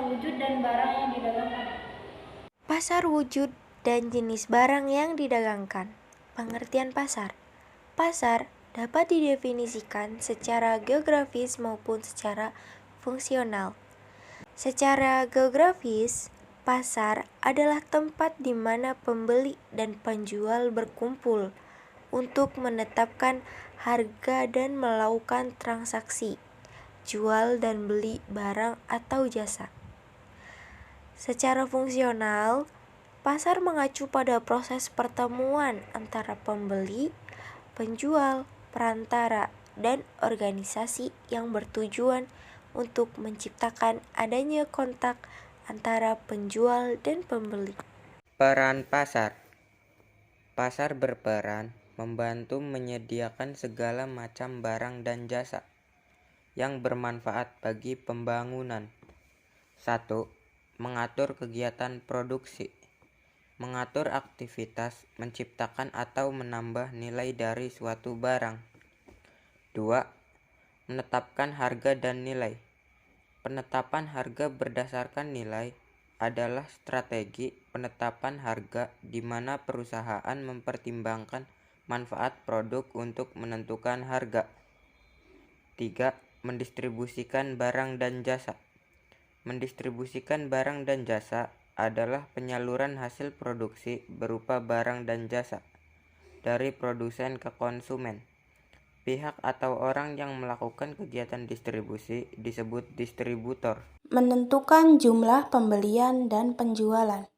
pasar wujud dan barang yang didagangkan. Pasar wujud dan jenis barang yang didagangkan. Pengertian pasar. Pasar dapat didefinisikan secara geografis maupun secara fungsional. Secara geografis, pasar adalah tempat di mana pembeli dan penjual berkumpul untuk menetapkan harga dan melakukan transaksi jual dan beli barang atau jasa. Secara fungsional, pasar mengacu pada proses pertemuan antara pembeli, penjual, perantara, dan organisasi yang bertujuan untuk menciptakan adanya kontak antara penjual dan pembeli. Peran pasar. Pasar berperan membantu menyediakan segala macam barang dan jasa yang bermanfaat bagi pembangunan. 1. Mengatur kegiatan produksi. Mengatur aktivitas, menciptakan atau menambah nilai dari suatu barang. 2. Menetapkan harga dan nilai. Penetapan harga berdasarkan nilai adalah strategi penetapan harga di mana perusahaan mempertimbangkan manfaat produk untuk menentukan harga. 3. Mendistribusikan barang dan jasa. Mendistribusikan barang dan jasa adalah penyaluran hasil produksi berupa barang dan jasa dari produsen ke konsumen. Pihak atau orang yang melakukan kegiatan distribusi disebut distributor. Menentukan jumlah pembelian dan penjualan.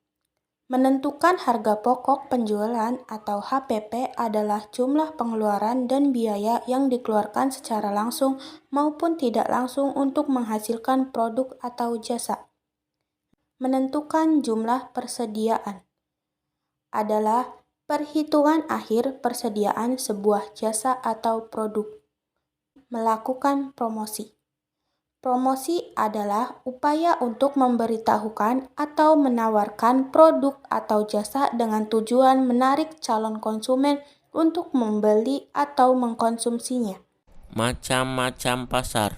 Menentukan harga pokok penjualan atau HPP adalah jumlah pengeluaran dan biaya yang dikeluarkan secara langsung maupun tidak langsung untuk menghasilkan produk atau jasa. Menentukan jumlah persediaan adalah perhitungan akhir persediaan sebuah jasa atau produk. Melakukan promosi. Promosi adalah upaya untuk memberitahukan atau menawarkan produk atau jasa dengan tujuan menarik calon konsumen untuk membeli atau mengkonsumsinya. Macam-macam pasar.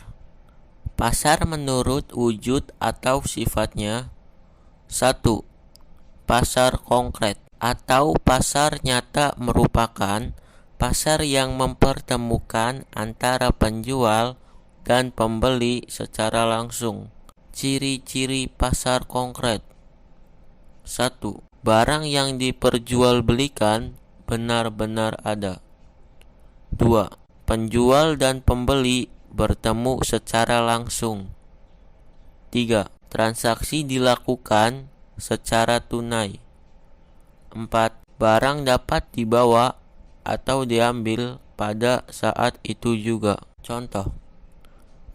Pasar menurut wujud atau sifatnya. 1. Pasar konkret atau pasar nyata merupakan pasar yang mempertemukan antara penjual dan pembeli secara langsung. Ciri-ciri pasar konkret. 1. Barang yang diperjualbelikan benar-benar ada. 2. Penjual dan pembeli bertemu secara langsung. 3. Transaksi dilakukan secara tunai. 4. Barang dapat dibawa atau diambil pada saat itu juga. Contoh: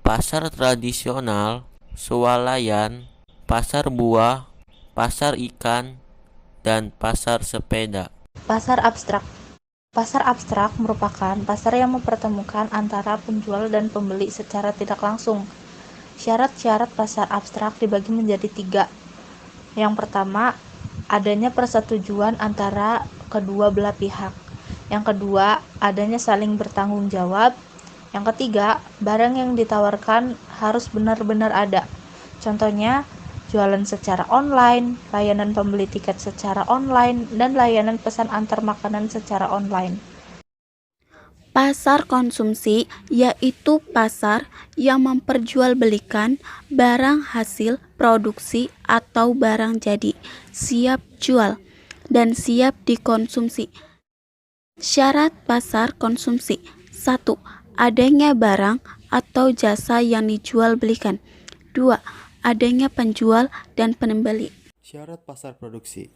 pasar tradisional, swalayan, pasar buah, pasar ikan, dan pasar sepeda. Pasar abstrak. Pasar abstrak merupakan pasar yang mempertemukan antara penjual dan pembeli secara tidak langsung. Syarat-syarat pasar abstrak dibagi menjadi 3. Yang pertama, adanya persetujuan antara kedua belah pihak. Yang kedua, adanya saling bertanggung jawab. Yang ketiga, barang yang ditawarkan harus benar-benar ada. Contohnya, jualan secara online, layanan pembeli tiket secara online, dan layanan pesan antar makanan secara online. Pasar konsumsi yaitu pasar yang memperjualbelikan barang hasil produksi atau barang jadi, siap jual, dan siap dikonsumsi. Syarat pasar konsumsi. 1. Adanya barang atau jasa yang dijual-belikan. 2. Adanya penjual dan pembeli. Syarat pasar produksi.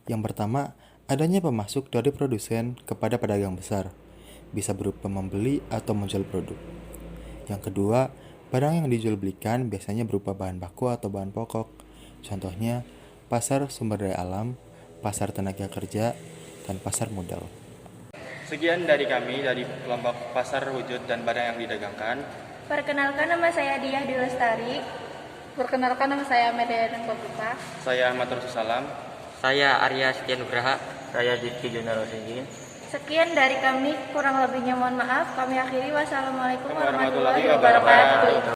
Yang pertama, adanya pemasok dari produsen kepada pedagang besar, bisa berupa membeli atau menjual produk. Yang kedua, barang yang dijual-belikan biasanya berupa bahan baku atau bahan pokok. Contohnya, pasar sumber daya alam, pasar tenaga kerja, dan pasar modal. Sekian dari kami dari kelompok pasar wujud dan barang yang didagangkan. Perkenalkan, nama saya Diah Dilestari. Perkenalkan, nama saya Amelia Nengkobuka. Saya Ahmad Rasulullah. Saya Arya Setianugraha. Saya Diki Jonarosingin. Sekian dari kami, kurang lebihnya mohon maaf. Kami akhiri. Wassalamualaikum warahmatullahi wabarakatuh.